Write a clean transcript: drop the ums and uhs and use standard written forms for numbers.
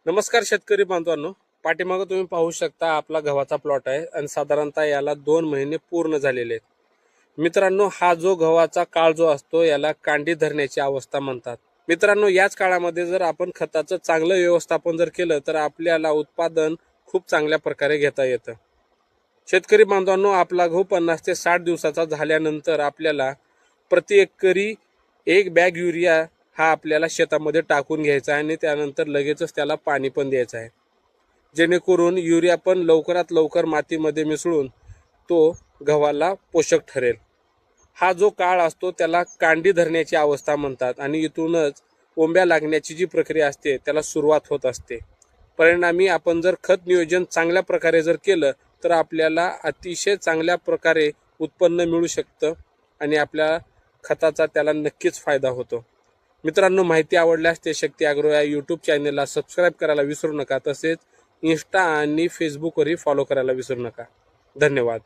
नमस्कार शेतकरी बांधवांनो, पाठीमागं तुम्ही पाहू शकता आपला गव्हाचा प्लॉट आहे आणि साधारणतः याला 2 महिने पूर्ण झालेले आहेत। मित्रांनो, हा जो गव्हाचा काळ जो असतो याला कांडी धरण्याची अवस्था म्हणतात। मित्रांनो, याच काळामध्ये जर आपण खताचं चांगलं व्यवस्थापन जर केलं तर आपल्याला उत्पादन खूप चांगल्या प्रकारे घेता येतं। शेतकरी बांधवांनो, आपला गहू 50 ते 60 दिवसाचा झाल्यानंतर आपल्याला प्रति एकरी 1 बॅग युरिया हा आपल्याला शेतामध्ये टाकून घ्यायचा आहे आणि त्यानंतर लगेचच त्याला पाणी पण द्यायचं आहे, जेणेकरून युरिया पण लवकरात लवकर मातीमध्ये मिसळून तो गव्हाला पोषक ठरेल। हा जो काळ असतो त्याला कांडी धरण्याची अवस्था म्हणतात आणि इथूनच ओंब्या लागण्याची जी प्रक्रिया असते त्याला सुरुवात होत असते। परिणामी आपण जर खत नियोजन चांगल्या प्रकारे जर केलं तर आपल्याला अतिशय चांगल्या प्रकारे उत्पन्न मिळू शकतं आणि आपल्या खताचा त्याला नक्कीच फायदा होतो। मित्रांनो, माहिती आवडल्यास ते शक्ती ॲग्रो या यूट्यूब चॅनेलला सबस्क्राईब करायला विसरू नका, तसेच इंस्टा आणि फेसबुकवरही फॉलो करायला विसरू नका। धन्यवाद।